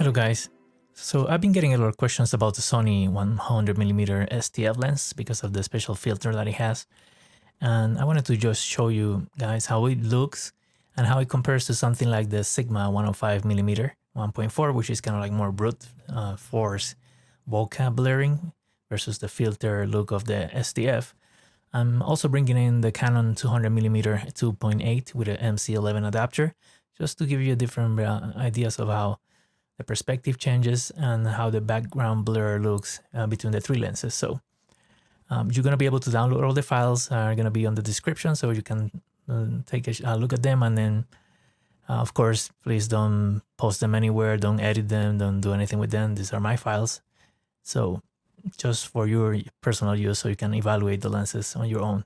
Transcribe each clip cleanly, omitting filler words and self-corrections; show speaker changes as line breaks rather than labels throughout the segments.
Hello guys. So I've been getting a lot of questions about the Sony 100mm STF lens because of the special filter that it has. And I wanted to just show you guys how it looks and how it compares to something like the Sigma 105mm 1.4, which is kind of like more brute force bokeh blurring versus the filter look of the STF. I'm also bringing in the Canon 200mm 2.8 with an MC11 adapter just to give you different ideas of how the perspective changes and how the background blur looks between the three lenses. So you're going to be able to download all the files are going to be on the description, so you can take a look at them. And then of course, please don't post them anywhere, don't edit them, don't do anything with them. These are my files, so just for your personal use, so you can evaluate the lenses on your own.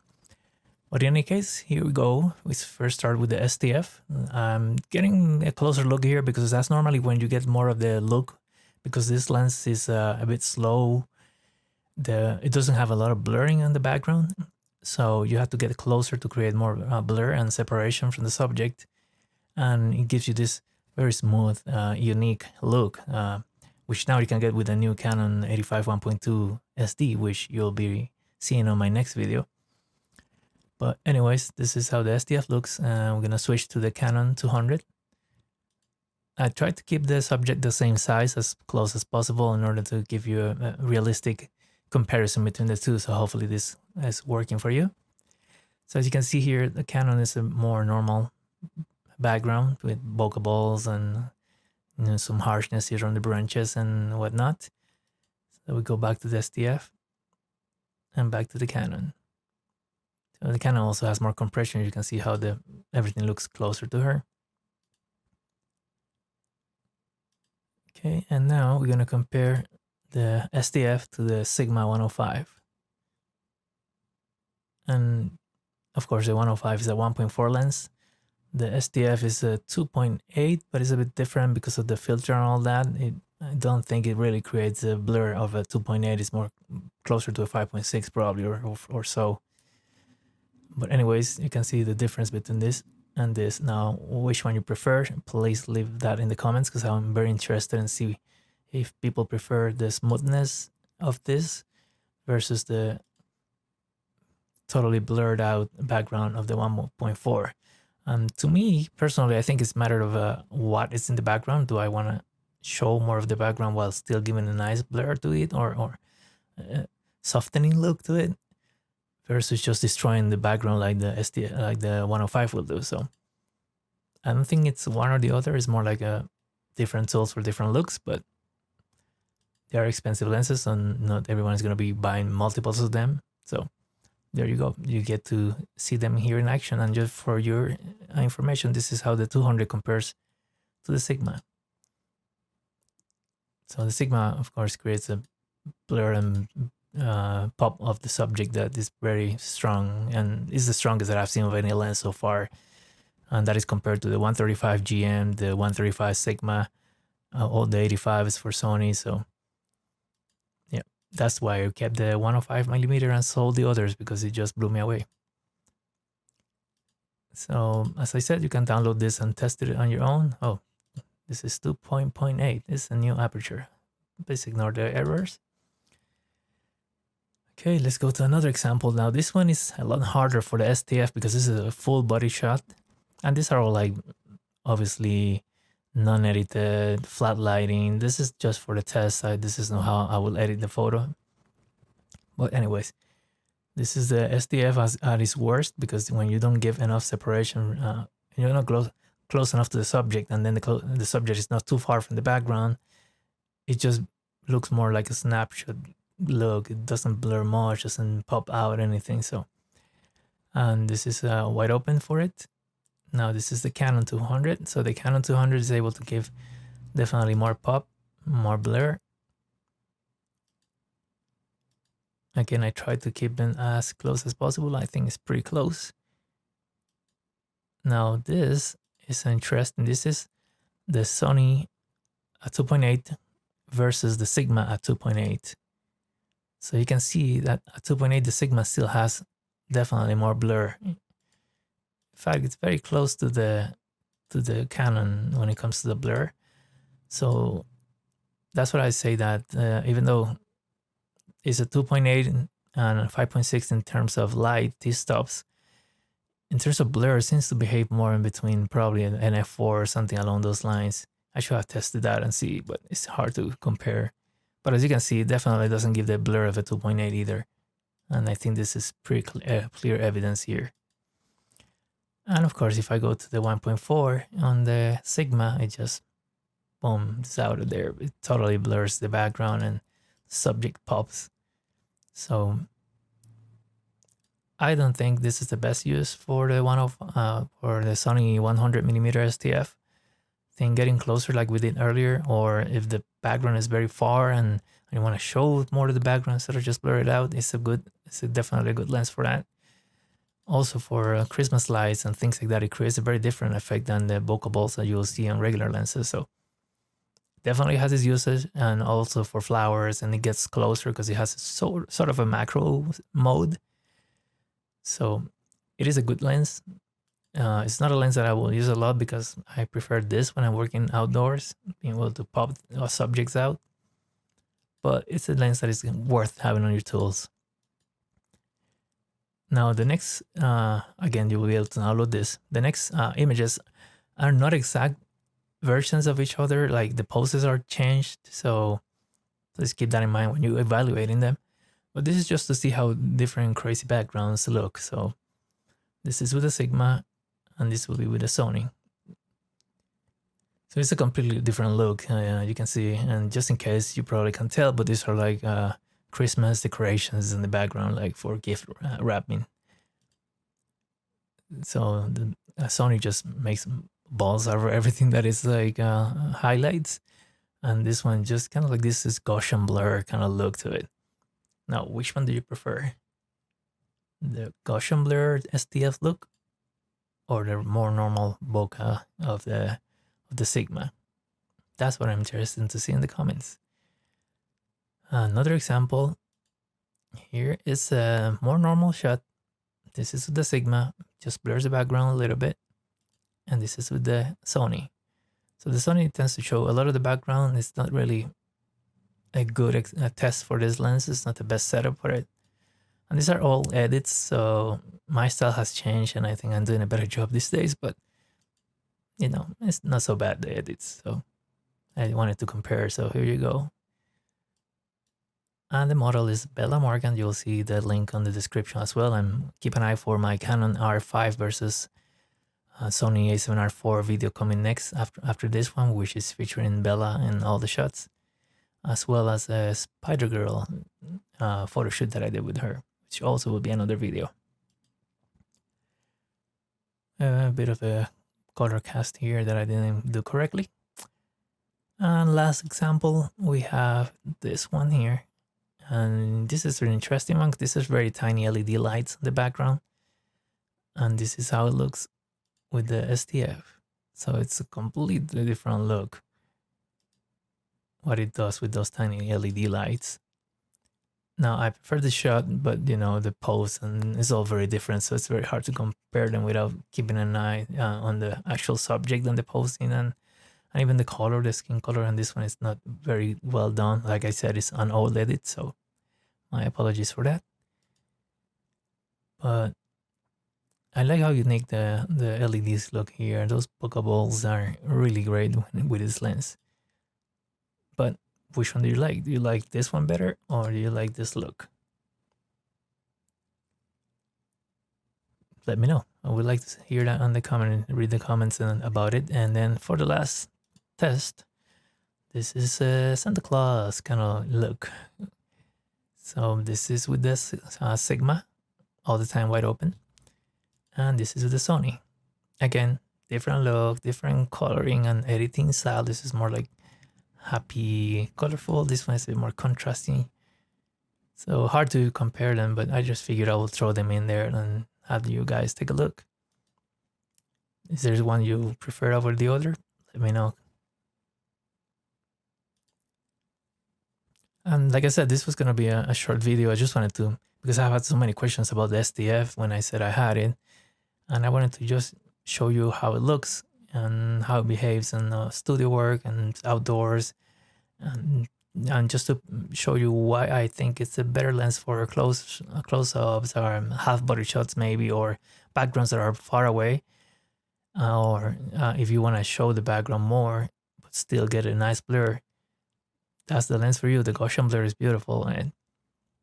But in any case, here we go. We first start with the STF. I'm getting a closer look here because that's normally when you get more of the look, because this lens is a bit slow. It doesn't have a lot of blurring in the background, so you have to get closer to create more blur and separation from the subject, and it gives you this very smooth, unique look, which now you can get with the new Canon 85 1.2 SD, which you'll be seeing on my next video. But anyways, this is how the STF looks. We're gonna switch to the Canon 200. I tried to keep the subject the same size as close as possible in order to give you a realistic comparison between the two. So hopefully this is working for you. So as you can see here, the Canon is a more normal background with bokeh balls and some harshness here on the branches and whatnot. So we go back to the STF and back to the Canon. So the Canon also has more compression. You can see how everything looks closer to her. Okay, and now we're gonna compare the STF to the Sigma 105. And of course the 105 is a 1.4 lens. The STF is a 2.8, but it's a bit different because of the filter and all that. I don't think it really creates a blur of a 2.8. It's more closer to a 5.6 probably or so. But anyways, you can see the difference between this and this. Now, which one you prefer, please leave that in the comments, because I'm very interested in see if people prefer the smoothness of this versus the totally blurred out background of the 1.4. To me, personally, I think it's a matter of what is in the background. Do I want to show more of the background while still giving a nice blur to it, or softening look to it, versus just destroying the background like the 105 will do. So I don't think it's one or the other. It's more like a different tools for different looks, but they are expensive lenses and not everyone is going to be buying multiples of them. So there you go. You get to see them here in action. And just for your information, this is how the 200 compares to the Sigma. So the Sigma, of course, creates a blur and pop of the subject that is very strong and is the strongest that I've seen of any lens so far, and that is compared to the 135 GM, the 135 Sigma, all the 85s for Sony. So yeah, that's why I kept the 105mm and sold the others, because it just blew me away. So as I said, you can download this and test it on your own. Oh, this is 2.8. This is a new aperture. Please ignore the errors. Okay, let's go to another example. Now this one is a lot harder for the STF because this is a full body shot, and these are all like obviously non-edited, flat lighting. This is just for the test side. This is not how I will edit the photo. But anyways, this is the STF at its worst, because when you don't give enough separation, you're not close enough to the subject, and then the subject is not too far from the background, it just looks more like a snapshot look. It doesn't blur much, doesn't pop out anything. So, and this is wide open for it. Now this is the Canon 200. So the Canon 200 is able to give definitely more pop, more blur. Again, I tried to keep them as close as possible. I think it's pretty close. Now this is interesting. This is the Sony at 2.8 versus the Sigma at 2.8. So you can see that at 2.8, the Sigma still has definitely more blur. In fact, it's very close to the Canon when it comes to the blur. So that's what I say, that even though it's a 2.8 and 5.6 in terms of light, these stops, in terms of blur, seems to behave more in between probably an f4 or something along those lines. I should have tested that and see, but it's hard to compare. But as you can see, it definitely doesn't give the blur of a 2.8 either. And I think this is pretty clear evidence here. And of course, if I go to the 1.4 on the Sigma, it just, boom, it's out of there. It totally blurs the background and the subject pops. So I don't think this is the best use for the for the Sony 100mm STF. I think getting closer like we did earlier, or if the background is very far and you want to show more of the background instead of just blur it out, it's definitely a good lens for that. Also for Christmas lights and things like that, it creates a very different effect than the bokeh balls that you'll see on regular lenses. So definitely has its uses, and also for flowers, and it gets closer because it has a sort of a macro mode. So it is a good lens. It's not a lens that I will use a lot because I prefer this when I'm working outdoors, being able to pop subjects out. But it's a lens that is worth having on your tools. Now the next, again, you will be able to download this. The next images are not exact versions of each other, like the poses are changed. So please keep that in mind when you're evaluating them. But this is just to see how different crazy backgrounds look. So this is with the Sigma, and this will be with the Sony. So it's a completely different look, you can see. And just in case you probably can't tell, but these are like Christmas decorations in the background, like for gift wrapping. So the Sony just makes balls out of everything that is like highlights. And this one just kind of like this is Gaussian blur kind of look to it. Now, which one do you prefer? The Gaussian blur STF look, or the more normal bokeh of the Sigma? That's what I'm interested to see in the comments. Another example here is a more normal shot. This is with the Sigma, just blurs the background a little bit, and this is with the Sony. So the Sony tends to show a lot of the background. It's not really a good test for this lens. It's not the best setup for it. And these are all edits, so my style has changed, and I think I'm doing a better job these days, but you know, it's not so bad, the edits. So I wanted to compare, so here you go. And the model is Bella Morgan. You'll see the link on the description as well. And keep an eye for my Canon R5 versus Sony a7R4 video coming next after this one, which is featuring Bella in all the shots, as well as a Spider Girl photo shoot that I did with her, which also will be another video. A bit of a color cast here that I didn't do correctly. And last example, we have this one here. And this is an interesting one. This is very tiny LED lights in the background. And this is how it looks with the STF. So it's a completely different look, what it does with those tiny LED lights. Now I prefer the shot, but you know, the pose and it's all very different. So it's very hard to compare them without keeping an eye on the actual subject and the posing and even the color, the skin color. And this one is not very well done. Like I said, it's an old edit, so my apologies for that. But I like how unique the LEDs look here. Those bokeh balls are really great with this lens. But which one do you like? Do you like this one better, or do you like this look? Let me know. I would like to hear that on the comment and read the comments about it. And then for the last test, this is a Santa Claus kind of look. So this is with the Sigma, all the time wide open. And this is with the Sony. Again, different look, different coloring and editing style. This is more like happy, colorful. This one is a bit more contrasting. So hard to compare them, but I just figured I will throw them in there and have you guys take a look. Is there one you prefer over the other? Let me know. And like I said, this was going to be a short video. I just wanted to, because I've had so many questions about the STF when I said I had it. And I wanted to just show you how it looks and how it behaves in studio work and outdoors. And just to show you why I think it's a better lens for close-ups or half body shots maybe, or backgrounds that are far away, or if you want to show the background more but still get a nice blur, that's the lens for you. The Gaussian blur is beautiful,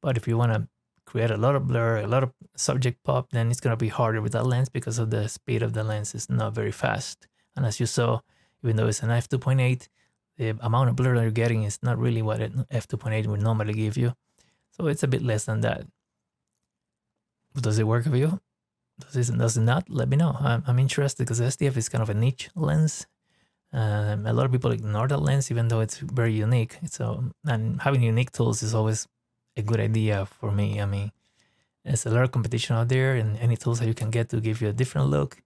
but if you want to create a lot of blur, a lot of subject pop, then it's going to be harder with that lens because of the speed of the lens is not very fast. And as you saw, even though it's an f2.8, the amount of blur that you're getting is not really what an f2.8 would normally give you. So it's a bit less than that. But does it work for you? Does it not? Let me know. I'm interested because STF is kind of a niche lens. A lot of people ignore that lens even though it's very unique. So, and having unique tools is always a good idea for me. I mean, there's a lot of competition out there, and any tools that you can get to give you a different look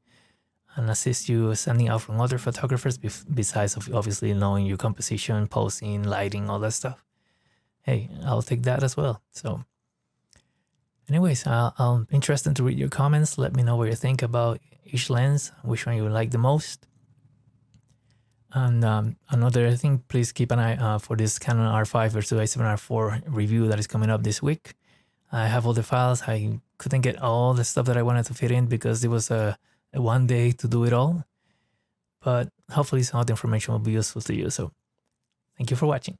and assist you standing out from other photographers, besides of obviously knowing your composition, posing, lighting, all that stuff. Hey, I'll take that as well. So anyways, I'm interested to read your comments. Let me know what you think about each lens, which one you like the most. And another thing, please keep an eye for this Canon R5 versus A7R4 review that is coming up this week. I have all the files. I couldn't get all the stuff that I wanted to fit in because it was a one day to do it all. But hopefully some of the information will be useful to you. So thank you for watching.